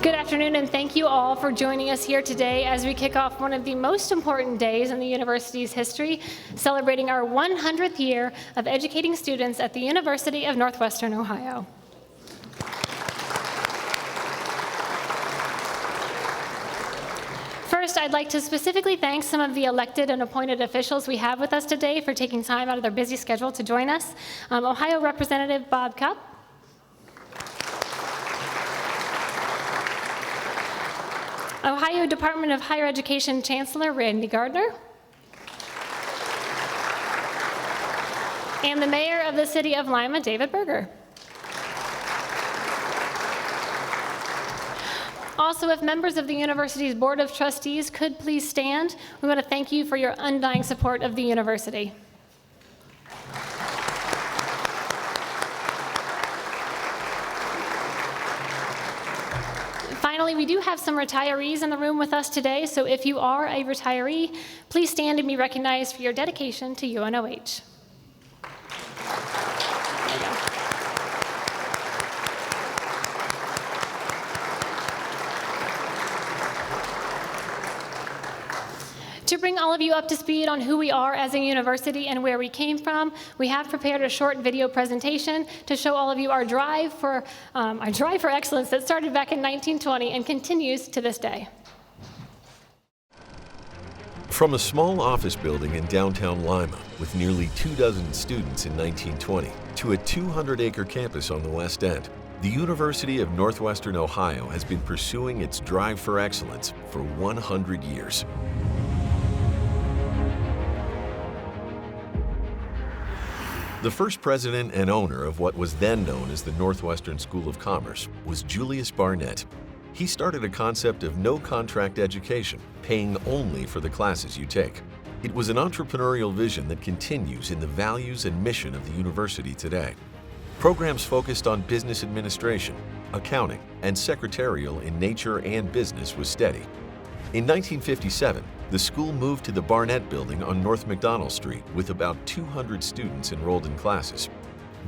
Good afternoon, and thank you all for joining us here today as we kick off one of the most important days in the university's history, celebrating our 100th year of educating students at the University of Northwestern Ohio. First, I'd like to specifically thank some of the elected and appointed officials we have with us today for taking time out of their busy schedule to join us. Ohio Representative Bob Cupp, Ohio Department of Higher Education Chancellor Randy Gardner, and the Mayor of the City of Lima, David Berger. Also, if members of the university's Board of Trustees could please stand, we want to thank you for your undying support of the university. Finally, we do have some retirees in the room with us today, so if you are a retiree, please stand and be recognized for your dedication to UNOH. To bring all of you up to speed on who we are as a university and where we came from, we have prepared a short video presentation to show all of you our drive for excellence that started back in 1920 and continues to this day. From a small office building in downtown Lima with nearly 24 students in 1920 to a 200-acre campus on the West End, the University of Northwestern Ohio has been pursuing its drive for excellence for 100 years. The first president and owner of what was then known as the Northwestern School of Commerce was Julius Barnett. He started a concept of no contract education, paying only for the classes you take. It was an entrepreneurial vision that continues in the values and mission of the university today. Programs focused on business administration, accounting, and secretarial in nature and business was steady. In 1957, the school moved to the Barnett Building on North McDonald Street with about 200 students enrolled in classes.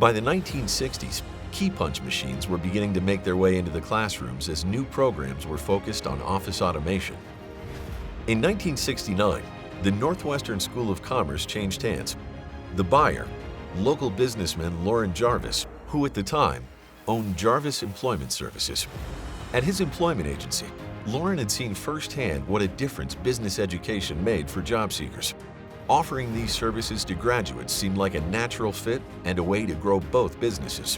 By the 1960s, key punch machines were beginning to make their way into the classrooms as new programs were focused on office automation. In 1969, the Northwestern School of Commerce changed hands. The buyer, local businessman Loren Jarvis, who at the time owned Jarvis Employment Services. At his employment agency, Loren had seen firsthand what a difference business education made for job seekers. Offering these services to graduates seemed like a natural fit and a way to grow both businesses.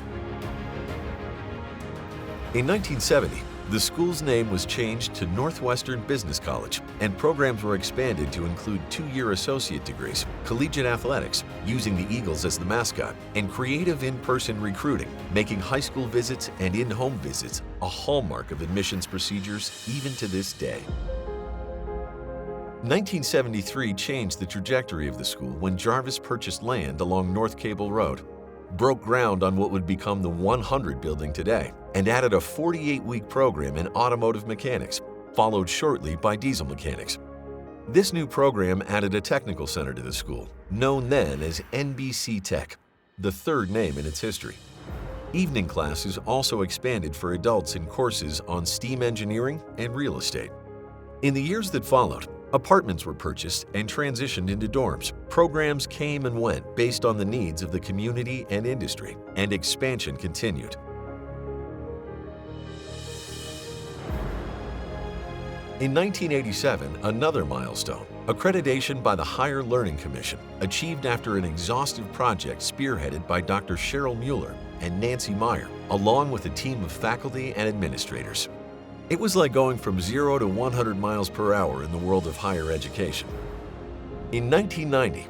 In 1970, the school's name was changed to Northwestern Business College, and programs were expanded to include 2-year associate degrees, collegiate athletics, using the Eagles as the mascot, and creative in-person recruiting, making high school visits and in-home visits a hallmark of admissions procedures even to this day. 1973 changed the trajectory of the school when Jarvis purchased land along North Cable Road, broke ground on what would become the 100 building today, and added a 48-week program in automotive mechanics, followed shortly by diesel mechanics. This new program added a technical center to the school, known then as NBC Tech, the third name in its history. Evening classes also expanded for adults in courses on steam engineering and real estate. In the years that followed, apartments were purchased and transitioned into dorms. Programs came and went based on the needs of the community and industry, and expansion continued. In 1987, another milestone, accreditation by the Higher Learning Commission, achieved after an exhaustive project spearheaded by Dr. Cheryl Mueller and Nancy Meyer, along with a team of faculty and administrators. It was like going from 0 to 100 miles per hour in the world of higher education. In 1990,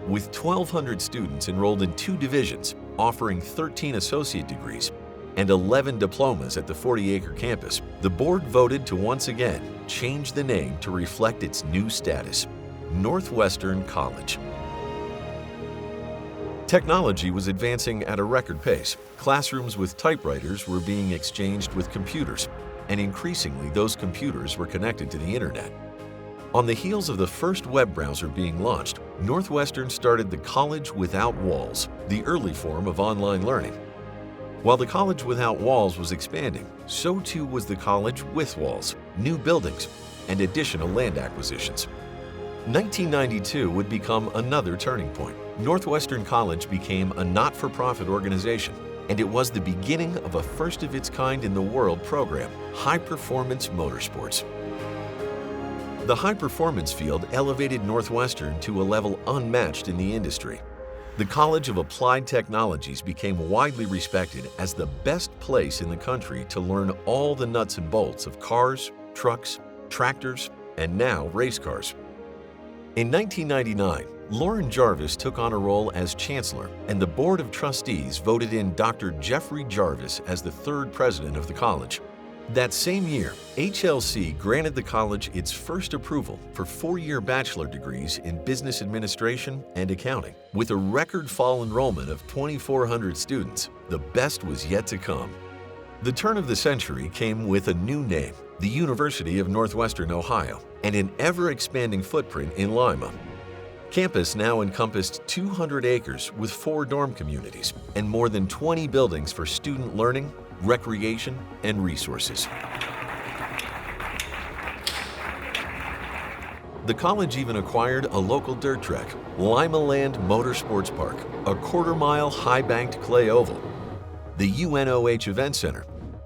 with 1,200 students enrolled in 2 divisions, offering 13 associate degrees and 11 diplomas at the 40-acre campus, the board voted to once again change the name to reflect its new status, Northwestern College. Technology was advancing at a record pace. Classrooms with typewriters were being exchanged with computers, and increasingly those computers were connected to the internet. On the heels of the first web browser being launched, Northwestern started the College Without Walls, the early form of online learning. While the college without walls was expanding, so too was the college with walls, new buildings, and additional land acquisitions. 1992 would become another turning point. Northwestern College became a not-for-profit organization, and it was the beginning of a first-of-its-kind in the world program, high-performance motorsports. The high-performance field elevated Northwestern to a level unmatched in the industry. The College of Applied Technologies became widely respected as the best place in the country to learn all the nuts and bolts of cars, trucks, tractors, and now race cars. In 1999, Lauren Jarvis took on a role as chancellor, and the Board of Trustees voted in Dr. Jeffrey Jarvis as the third president of the college. That same year, HLC granted the college its first approval for 4-year bachelor degrees in business administration and accounting. With a record fall enrollment of 2,400 students, the best was yet to come. The turn of the century came with a new name, the University of Northwestern Ohio, and an ever-expanding footprint in Lima. Campus now encompassed 200 acres with 4 dorm communities and more than 20 buildings for student learning, recreation, and resources. The college even acquired a local dirt track, Lima Land Motorsports Park, a quarter-mile high-banked clay oval, the UNOH Event Center,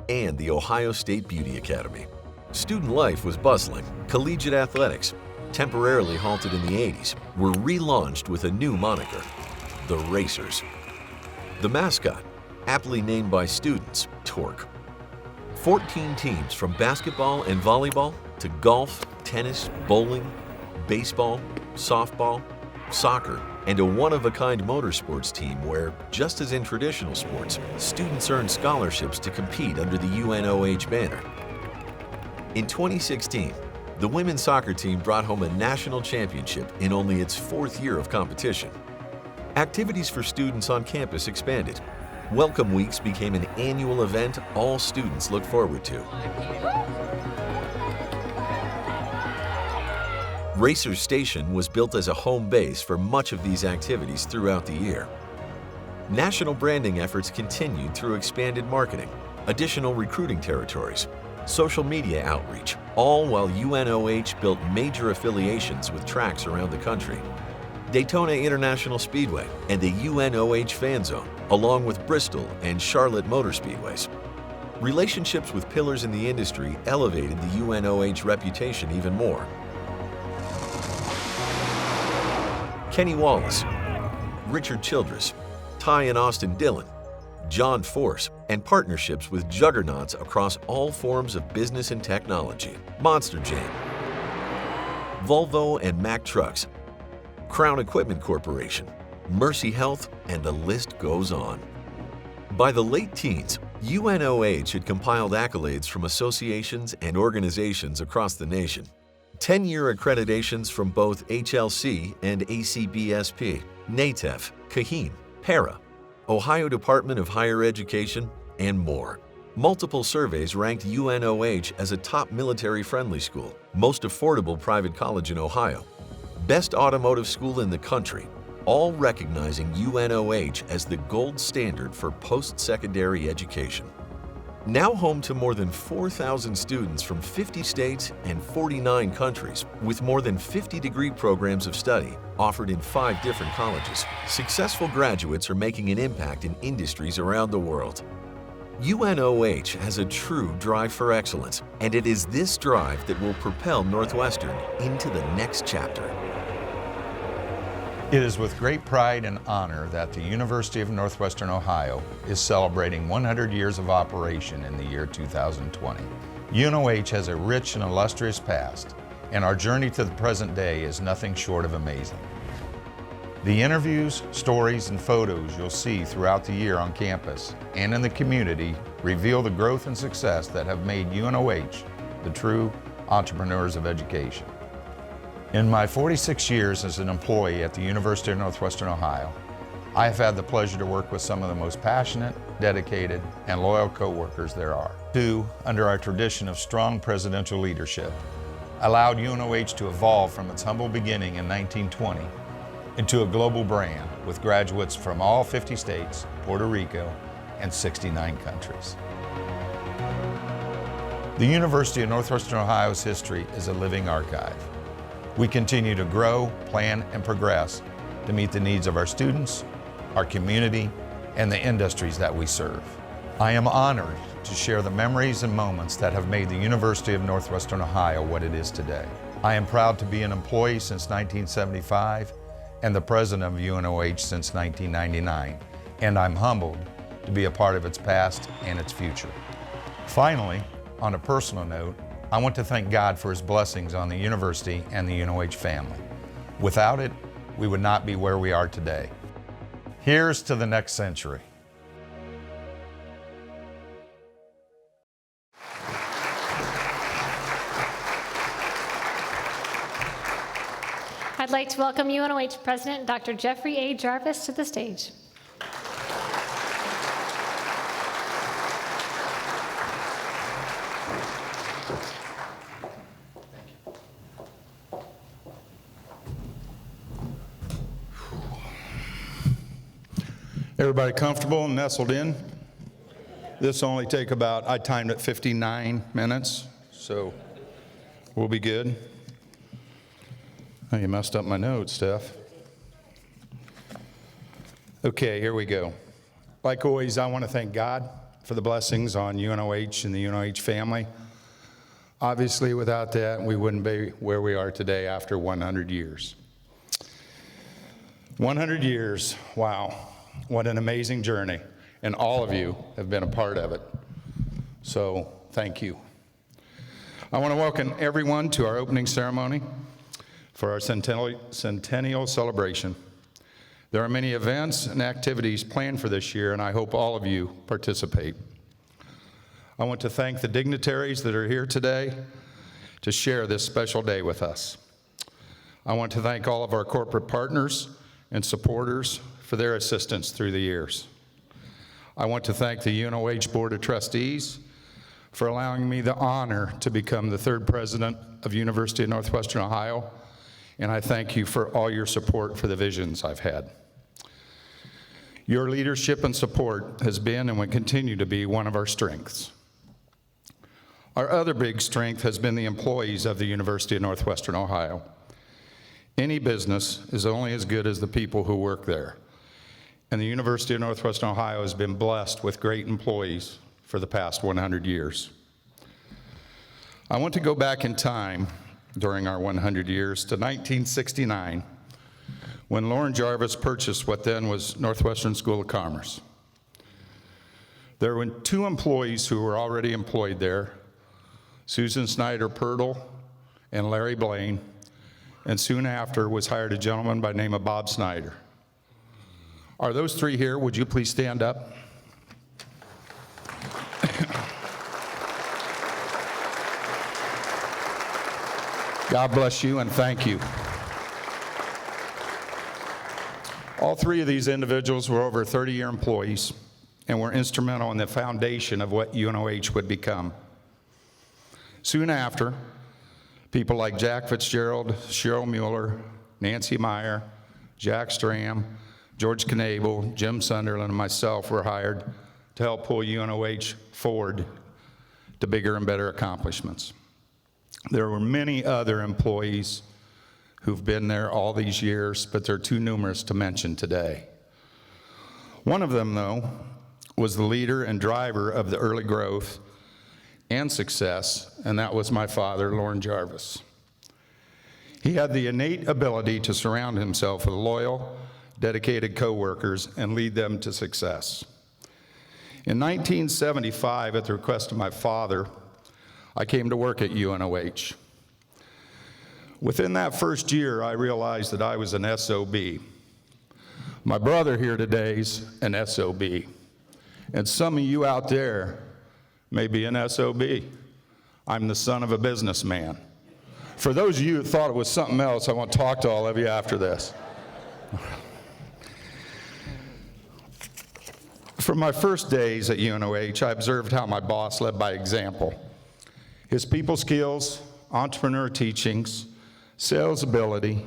and the Ohio State Beauty Academy. Student life was bustling. Collegiate athletics, temporarily halted in the 80s, were relaunched with a new moniker, the Racers. The mascot, aptly named by students, Torque. 14 teams from basketball and volleyball to golf, tennis, bowling, baseball, softball, soccer, and a one-of-a-kind motorsports team where, just as in traditional sports, students earn scholarships to compete under the UNOH banner. In 2016, the women's soccer team brought home a national championship in only its 4th year of competition. Activities for students on campus expanded. Welcome Weeks became an annual event all students look forward to. Racers Station was built as a home base for much of these activities throughout the year. National branding efforts continued through expanded marketing, additional recruiting territories, social media outreach, all while UNOH built major affiliations with tracks around the country. Daytona International Speedway and the UNOH Fan Zone, along with Bristol and Charlotte Motor Speedways. Relationships with pillars in the industry elevated the UNOH reputation even more. Kenny Wallace, Richard Childress, Ty and Austin Dillon, John Force, and partnerships with juggernauts across all forms of business and technology. Monster Jam, Volvo and Mack Trucks, Crown Equipment Corporation, Mercy Health, and the list goes on. By the late teens, UNOH had compiled accolades from associations and organizations across the nation. 10-year accreditations from both HLC and ACBSP, NATEF, CAHEEM, PARA, Ohio Department of Higher Education, and more. Multiple surveys ranked UNOH as a top military-friendly school, most affordable private college in Ohio, best automotive school in the country, all recognizing UNOH as the gold standard for post-secondary education. Now home to more than 4,000 students from 50 states and 49 countries, with more than 50 degree programs of study offered in 5 different colleges, successful graduates are making an impact in industries around the world. UNOH has a true drive for excellence, and it is this drive that will propel Northwestern into the next chapter. It is with great pride and honor that the University of Northwestern Ohio is celebrating 100 years of operation in the year 2020. UNOH has a rich and illustrious past, and our journey to the present day is nothing short of amazing. The interviews, stories, and photos you'll see throughout the year on campus and in the community reveal the growth and success that have made UNOH the true entrepreneurs of education. In my 46 years as an employee at the University of Northwestern Ohio, I have had the pleasure to work with some of the most passionate, dedicated, and loyal coworkers there are, who, under our tradition of strong presidential leadership, allowed UNOH to evolve from its humble beginning in 1920 into a global brand with graduates from all 50 states, Puerto Rico, and 69 countries. The University of Northwestern Ohio's history is a living archive. We continue to grow, plan, and progress to meet the needs of our students, our community, and the industries that we serve. I am honored to share the memories and moments that have made the University of Northwestern Ohio what it is today. I am proud to be an employee since 1975 and the president of UNOH since 1999, and I'm humbled to be a part of its past and its future. Finally, on a personal note, I want to thank God for His blessings on the university and the UNOH family. Without it, we would not be where we are today. Here's to the next century. I'd like to welcome UNOH President Dr. Jeffrey A. Jarvis to the stage. Everybody comfortable and nestled in? This will only take about, I timed it 59 minutes, so we'll be good. Oh, you messed up my notes, Steph. Okay, here we go. Like always, I want to thank God for the blessings on UNOH and the UNOH family. Obviously, without that, we wouldn't be where we are today after 100 years. 100 years, wow. What an amazing journey, and all of you have been a part of it. So, thank you. I want to welcome everyone to our opening ceremony for our centennial celebration. There are many events and activities planned for this year, and I hope all of you participate. I want to thank the dignitaries that are here today to share this special day with us. I want to thank all of our corporate partners and supporters for their assistance through the years. I want to thank the UNOH Board of Trustees for allowing me the honor to become the third president of University of Northwestern Ohio, and I thank you for all your support for the visions I've had. Your leadership and support has been and will continue to be one of our strengths. Our other big strength has been the employees of the University of Northwestern Ohio. Any business is only as good as the people who work there. And the University of Northwestern Ohio has been blessed with great employees for the past 100 years. I want to go back in time during our 100 years to 1969, when Lauren Jarvis purchased what then was Northwestern School of Commerce. There were two employees who were already employed there, Susan Snyder Purtle and Larry Blaine, and soon after was hired a gentleman by the name of Bob Snyder. Are those three here? Would you please stand up? God bless you and thank you. All three of these individuals were over 30-year employees and were instrumental in the foundation of what UNOH would become. Soon after, people like Jack Fitzgerald, Cheryl Mueller, Nancy Meyer, Jack Stram, George Knable, Jim Sunderland, and myself were hired to help pull UNOH forward to bigger and better accomplishments. There were many other employees who've been there all these years, but they're too numerous to mention today. One of them, though, was the leader and driver of the early growth and success, and that was my father, Lauren Jarvis. He had the innate ability to surround himself with loyal, dedicated coworkers and lead them to success. In 1975, at the request of my father, I came to work at UNOH. Within that first year, I realized that I was an SOB. My brother here today is an SOB, and some of you out there may be an SOB. I'm the son of a businessman. For those of you who thought it was something else, I want to talk to all of you after this. From my first days at UNOH, I observed how my boss led by example. His people skills, entrepreneur teachings, sales ability,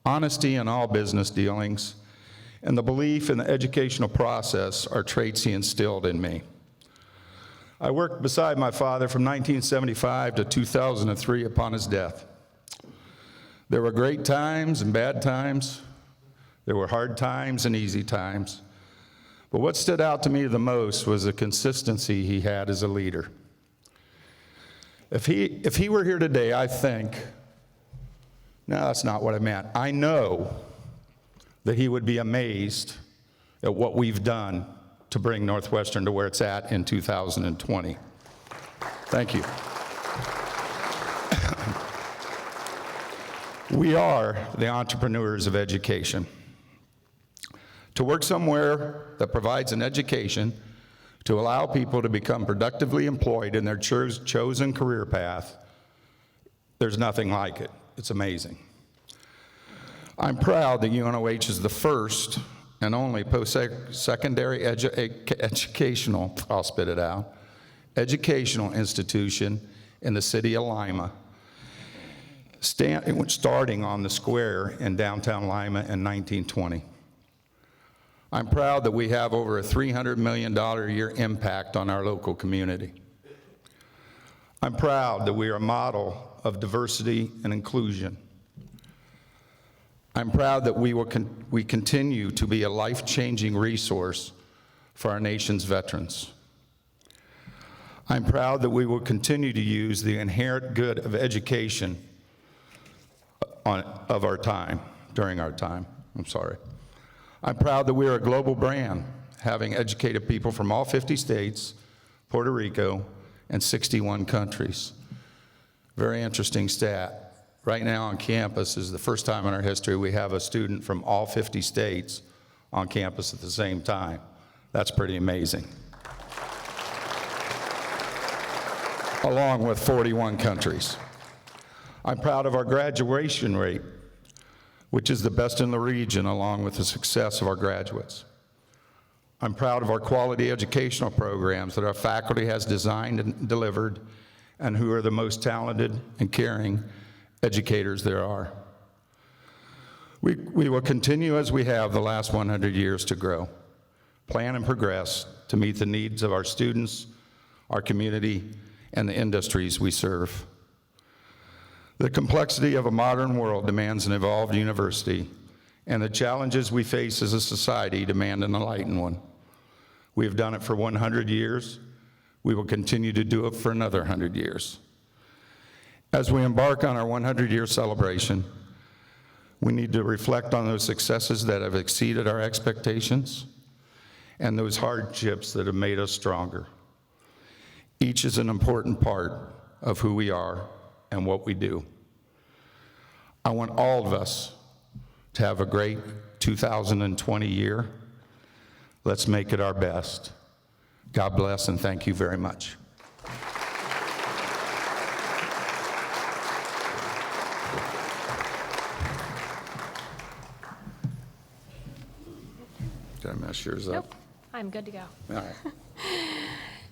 honesty in all business dealings, and the belief in the educational process are traits he instilled in me. I worked beside my father from 1975 to 2003 upon his death. There were great times and bad times. There were hard times and easy times. But what stood out to me the most was the consistency he had as a leader. If he were here today, I think, no, that's not what I meant. I know that he would be amazed at what we've done to bring Northwestern to where it's at in 2020. Thank you. We are the entrepreneurs of education. To work somewhere that provides an education to allow people to become productively employed in their chosen career path, there's nothing like it. It's amazing. I'm proud that UNOH is the first and only post-secondary educational, I'll spit it out, educational institution in the city of Lima, starting on the square in downtown Lima in 1920. I'm proud that we have over a $300 million a year impact on our local community. I'm proud that we are a model of diversity and inclusion. I'm proud that we continue to be a life-changing resource for our nation's veterans. I'm proud that we will continue to use the inherent good of education during our time. I'm proud that we are a global brand, having educated people from all 50 states, Puerto Rico, and 61 countries. Very interesting stat. Right now on campus is the first time in our history we have a student from all 50 states on campus at the same time. That's pretty amazing. Along with 41 countries. I'm proud of our graduation rate, which is the best in the region, along with the success of our graduates. I'm proud of our quality educational programs that our faculty has designed and delivered, and who are the most talented and caring educators there are. We will continue as we have the last 100 years to grow, plan and progress to meet the needs of our students, our community, and the industries we serve. The complexity of a modern world demands an evolved university, and the challenges we face as a society demand an enlightened one. We have done it for 100 years. We will continue to do it for another 100 years. As we embark on our 100-year celebration, we need to reflect on those successes that have exceeded our expectations and those hardships that have made us stronger. Each is an important part of who we are and what we do. I want all of us to have a great 2020 year. Let's make it our best. God bless, and thank you very much. Did I mess yours up? Nope, I'm good to go. All right.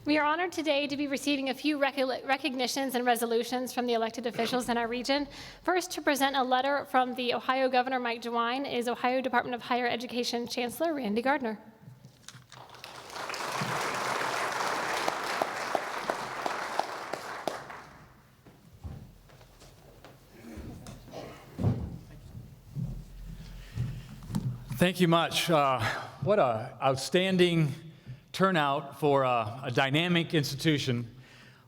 We are honored today to be receiving a few recognitions and resolutions from the elected officials in our region. First, to present a letter from the Ohio Governor Mike DeWine is Ohio Department of Higher Education Chancellor Randy Gardner. Thank you much. What an outstanding turnout for a dynamic institution,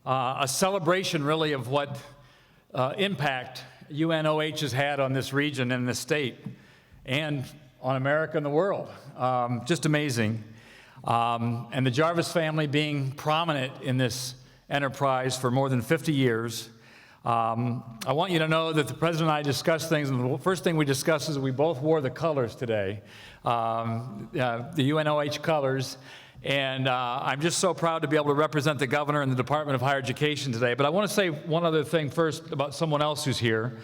a celebration really of what impact UNOH has had on this region and this state and on America and the world. Just amazing. And the Jarvis family being prominent in this enterprise for more than 50 years. I want you to know that the President and I discussed things, and the first thing we discussed is we both wore the colors today, the UNOH colors, and I'm just so proud to be able to represent the Governor and the Department of Higher Education today. But I want to say one other thing first about someone else who's here.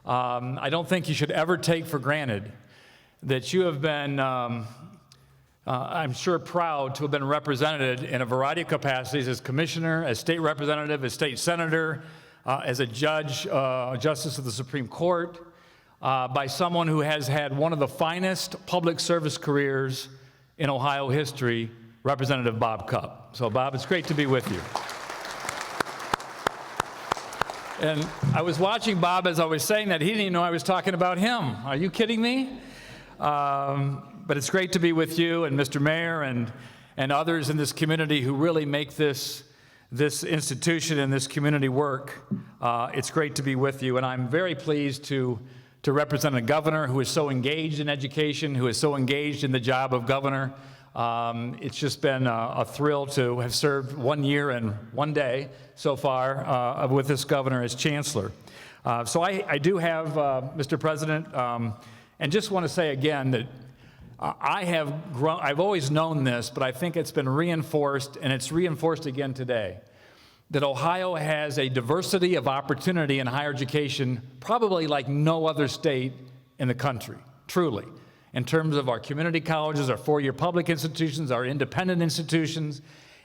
I don't think you should ever take for granted that you have been, I'm sure, proud to have been represented in a variety of capacities as commissioner, as state representative, as state senator, as a judge, justice of the Supreme Court, by someone who has had one of the finest public service careers in Ohio history, Representative Bob Cupp. So Bob, it's great to be with you. And I was watching Bob as I was saying that. He didn't even know I was talking about him. Are you kidding me? But it's great to be with you and Mr. Mayor and others in this community who really make this institution and this community work. It's great to be with you, and I'm very pleased to represent a governor who is so engaged in education, who is so engaged in the job of governor. It's just been a thrill to have served 1 year and 1 day so far with this governor as chancellor. So I do have, Mr. President, and just want to say again that I've always known this, but I think it's been reinforced, and it's reinforced again today, that Ohio has a diversity of opportunity in higher education probably like no other state in the country, truly, in terms of our community colleges, our four-year public institutions, our independent institutions.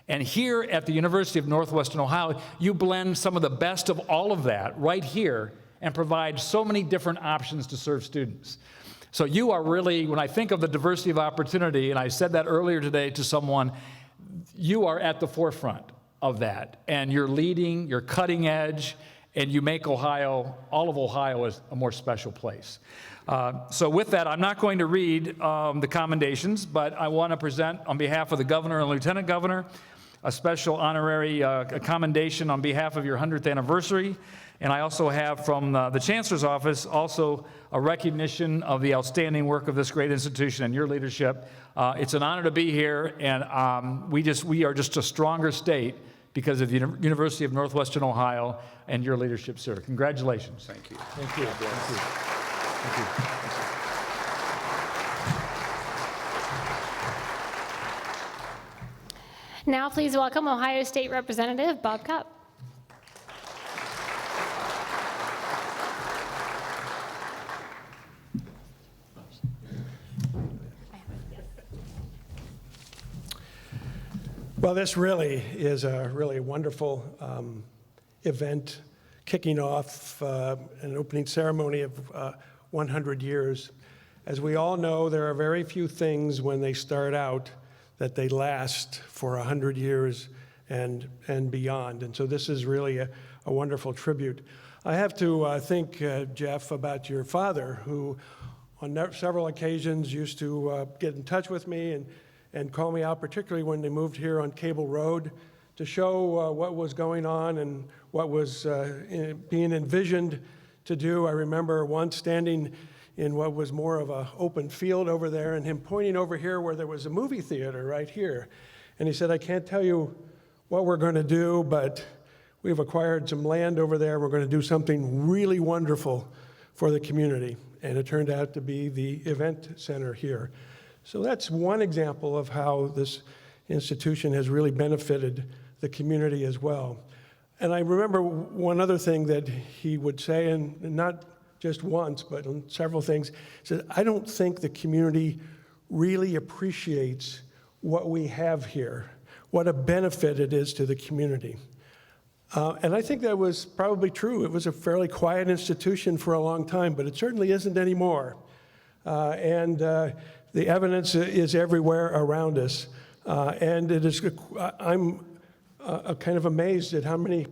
And here at the University of Northwestern Ohio, you blend some of the best of all of that right here and provide so many different options to serve students. So you are really, when I think of the diversity of opportunity, and I said that earlier today to someone, you are at the forefront of that. And you're leading, you're cutting edge, and you make Ohio, all of Ohio, a more special place. So with that, I'm not going to read the commendations, but I want to present on behalf of the governor and lieutenant governor a special honorary commendation on behalf of your 100th anniversary. And I also have from the Chancellor's Office also a recognition of the outstanding work of this great institution and your leadership. It's an honor to be here, and we are just a stronger state because of the University of Northwestern Ohio and your leadership, sir. Congratulations. Thank you. Thank you. Thank you. Thank you. Now please welcome Ohio State Representative Bob Cupp. Well, this really is a really wonderful event, kicking off an opening ceremony of 100 years. As we all know, there are very few things when they start out that they last for 100 years and beyond. And so this is really a wonderful tribute. I have to think, Jeff, about your father, who on several occasions used to get in touch with me and call me out, particularly when they moved here on Cable Road, to show what was going on and what was being envisioned to do. I remember once standing in what was more of an open field over there, and him pointing over here where there was a movie theater right here. And he said, I can't tell you what we're going to do, but we've acquired some land over there. We're going to do something really wonderful for the community. And it turned out to be the event center here. So that's one example of how this institution has really benefited the community as well. And I remember one other thing that he would say, and not just once, but on several things. He said, I don't think the community really appreciates what we have here, what a benefit it is to the community. And I think that was probably true. It was a fairly quiet institution for a long time, but it certainly isn't anymore. And the evidence is everywhere around us. And it is, I'm kind of amazed at how many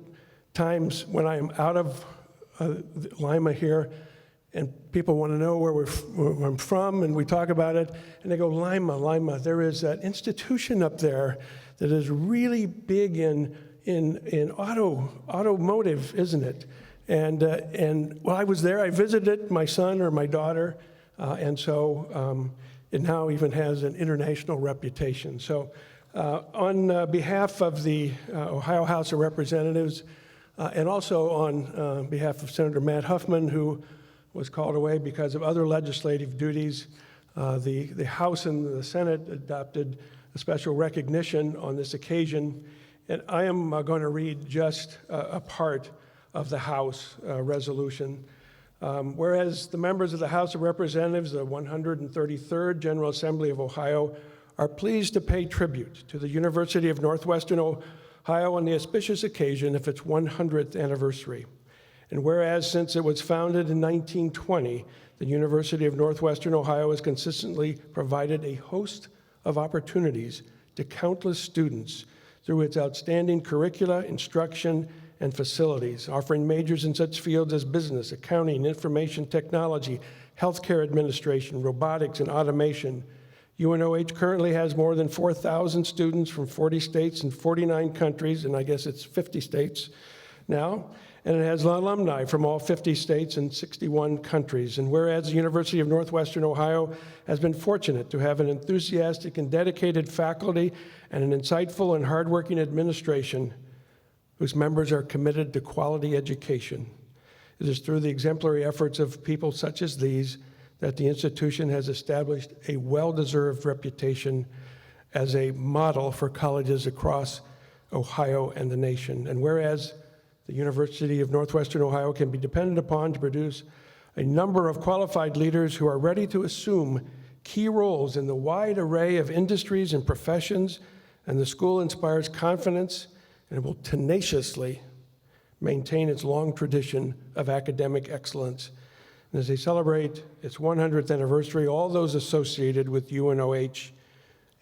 times when I'm out of Lima here, and people want to know where I'm from, and we talk about it, and they go, Lima. There is that institution up there that is really big in automotive, isn't it? And while I was there, I visited my son or my daughter, and so it now even has an international reputation. So on behalf of the Ohio House of Representatives, and also on behalf of Senator Matt Huffman, who was called away because of other legislative duties, the House and the Senate adopted a special recognition on this occasion. And I am going to read just a part of the House resolution. Whereas the members of the House of Representatives, the 133rd General Assembly of Ohio, are pleased to pay tribute to the University of Northwestern Ohio on the auspicious occasion of its 100th anniversary. And whereas since it was founded in 1920, the University of Northwestern Ohio has consistently provided a host of opportunities to countless students through its outstanding curricula, instruction, and facilities, offering majors in such fields as business, accounting, information technology, healthcare administration, robotics, and automation. UNOH currently has more than 4,000 students from 40 states and 49 countries, and I guess it's 50 states now, and it has alumni from all 50 states and 61 countries. And whereas the University of Northwestern Ohio has been fortunate to have an enthusiastic and dedicated faculty and an insightful and hardworking administration whose members are committed to quality education. It is through the exemplary efforts of people such as these that the institution has established a well-deserved reputation as a model for colleges across Ohio and the nation. And whereas the University of Northwestern Ohio can be depended upon to produce a number of qualified leaders who are ready to assume key roles in the wide array of industries and professions, and the school inspires confidence and will tenaciously maintain its long tradition of academic excellence. And as they celebrate its 100th anniversary, all those associated with UNOH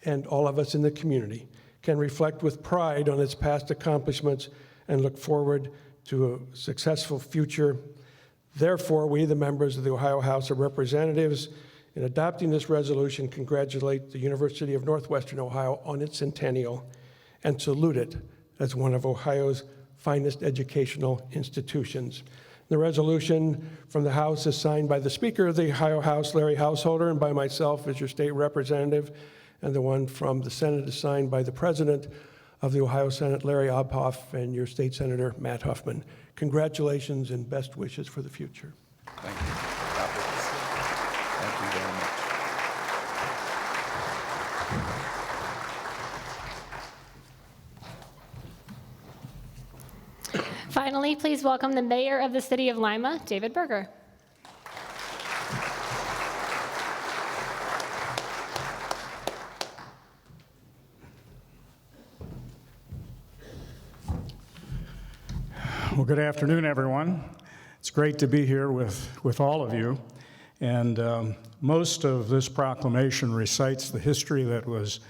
and all of us in the community can reflect with pride on its past accomplishments and look forward to a successful future. Therefore, we, the members of the Ohio House of Representatives, in adopting this resolution, congratulate the University of Northwestern Ohio on its centennial and salute it as one of Ohio's finest educational institutions. The resolution from the House is signed by the Speaker of the Ohio House, Larry Householder, and by myself as your state representative, and the one from the Senate is signed by the President of the Ohio Senate, Larry Obhoff, and your state senator, Matt Huffman. Congratulations and best wishes for the future. Thank you. Thank you very much. Finally, please welcome the mayor of the city of Lima, David Berger. Well, good afternoon, everyone. It's great to be here with all of you. And most of this proclamation recites the history that was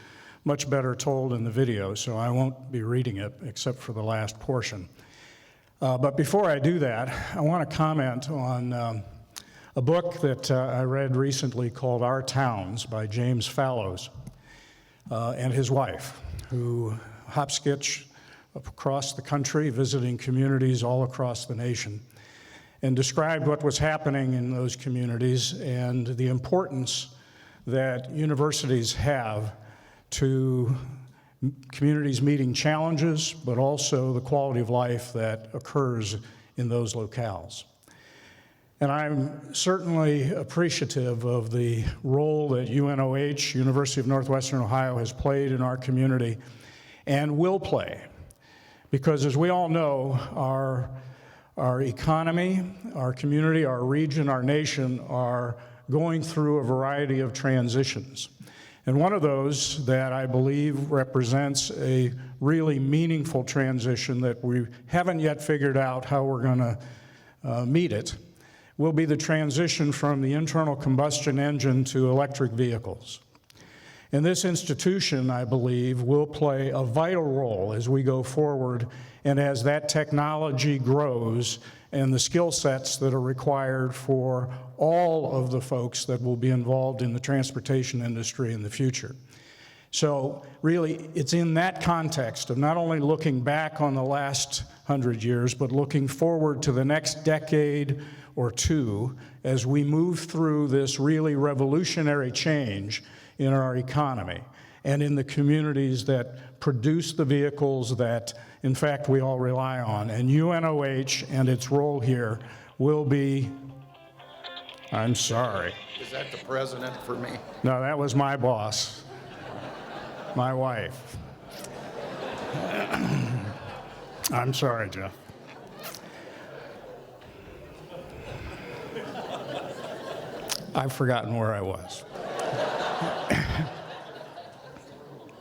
much better told in the video, so I won't be reading it except for the last portion. But before I do that, I want to comment on a book that I read recently called Our Towns by James Fallows and his wife, who hopskitch across the country, visiting communities all across the nation, and described what was happening in those communities and the importance that universities have to communities meeting challenges, but also the quality of life that occurs in those locales. And I'm certainly appreciative of the role that UNOH, University of Northwestern Ohio, has played in our community and will play. Because as we all know, our economy, our community, our region, our nation are going through a variety of transitions. And one of those that I believe represents a really meaningful transition that we haven't yet figured out how we're going to meet it will be the transition from the internal combustion engine to electric vehicles. And this institution, I believe, will play a vital role as we go forward and as that technology grows and the skill sets that are required for all of the folks that will be involved in the transportation industry in the future. So really, it's in that context of not only looking back on the last 100 years, but looking forward to the next decade or two as we move through this really revolutionary change in our economy and in the communities that produce the vehicles that, in fact, we all rely on. And UNOH and its role here will be, I'm sorry. Is that the president for me? No, that was my boss, my wife. I'm sorry, Jeff. I've forgotten where I was.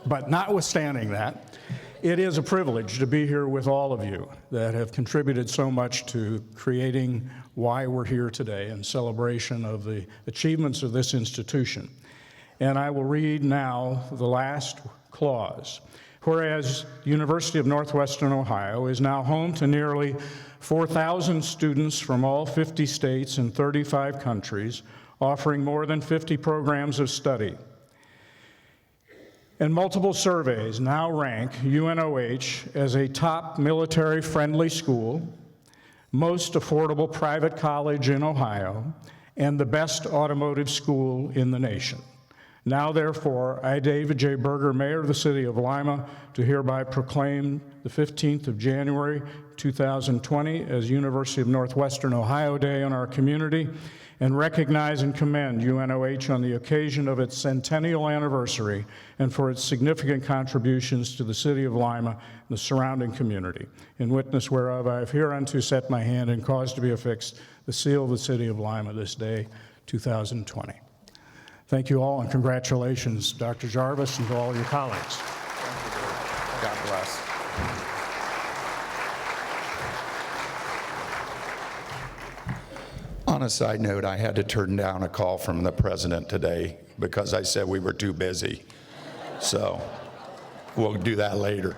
But notwithstanding that, it is a privilege to be here with all of you that have contributed so much to creating why we're here today in celebration of the achievements of this institution. And I will read now the last clause. Whereas University of Northwestern Ohio is now home to nearly 4,000 students from all 50 states and 35 countries, offering more than 50 programs of study. And multiple surveys now rank UNOH as a top military-friendly school, most affordable private college in Ohio, and the best automotive school in the nation. Now, therefore, I, David J. Berger, Mayor of the City of Lima, do hereby proclaim the 15th of January, 2020 as University of Northwestern Ohio Day in our community, and recognize and commend UNOH on the occasion of its centennial anniversary and for its significant contributions to the City of Lima and the surrounding community. In witness whereof, I have hereunto set my hand and caused to be affixed the seal of the City of Lima this day, 2020. Thank you all, and congratulations, Dr. Jarvis, and to all your colleagues. God bless. On a side note, I had to turn down a call from the president today because I said we were too busy. So we'll do that later.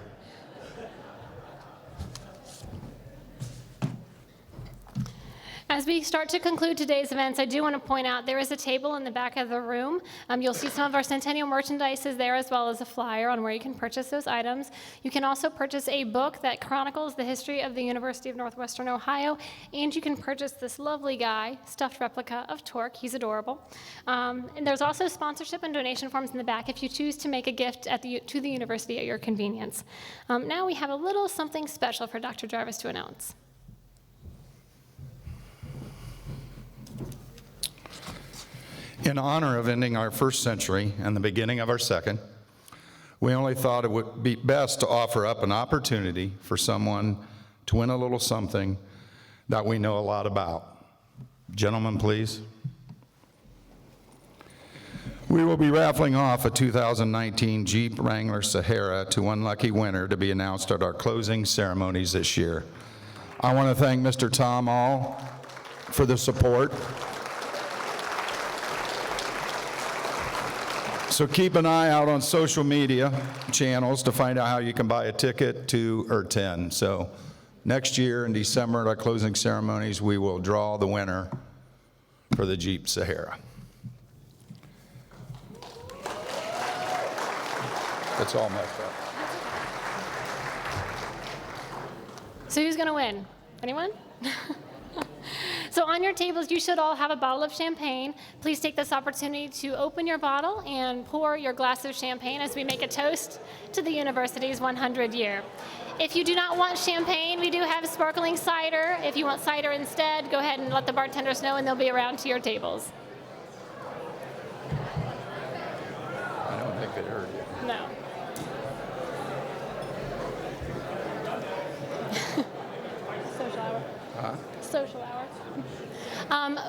As we start to conclude today's events, I do want to point out there is a table in the back of the room. You'll see some of our Centennial merchandise is there, as well as a flyer on where you can purchase those items. You can also purchase a book that chronicles the history of the University of Northwestern Ohio, and you can purchase this lovely guy, stuffed replica of Torque. He's adorable. And there's also sponsorship and donation forms in the back if you choose to make a gift to the university at your convenience. Now we have a little something special for Dr. Jarvis to announce. In honor of ending our first century and the beginning of our second, we only thought it would be best to offer up an opportunity for someone to win a little something that we know a lot about. Gentlemen, please. We will be raffling off a 2019 Jeep Wrangler Sahara to one lucky winner to be announced at our closing ceremonies this year. I want to thank Mr. Tom All for the support. So keep an eye out on social media channels to find out how you can buy a ticket to or 10. So next year in December at our closing ceremonies, we will draw the winner for the Jeep Sahara. It's all messed up. So who's going to win? Anyone? So on your tables, you should all have a bottle of champagne. Please take this opportunity to open your bottle and pour your glass of champagne as we make a toast to the university's 100 year. If you do not want champagne, we do have sparkling cider. If you want cider instead, go ahead and let the bartenders know and they'll be around to your tables. I don't think they heard you. No. Social hour. Huh? Social hour.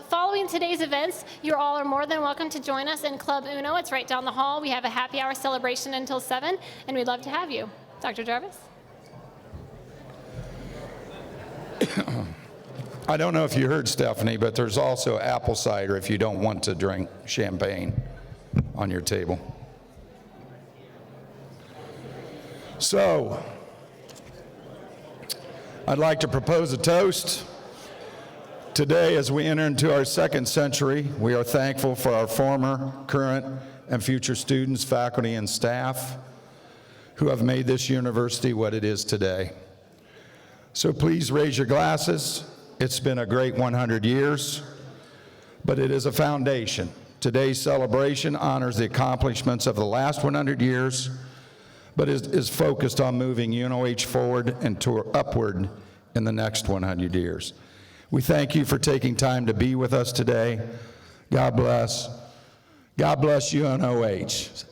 Following today's events, you all are more than welcome to join us in Club UNO. It's right down the hall. We have a happy hour celebration until 7, and we'd love to have you. Dr. Jarvis? I don't know if you heard Stephanie, but there's also apple cider if you don't want to drink champagne on your table. So, I'd like to propose a toast. Today, as we enter into our second century, we are thankful for our former, current, and future students, faculty, and staff who have made this university what it is today. So please raise your glasses. It's been a great 100 years, but it is a foundation. Today's celebration honors the accomplishments of the last 100 years, but is focused on moving UNOH forward and upward in the next 100 years. We thank you for taking time to be with us today. God bless. God bless UNOH.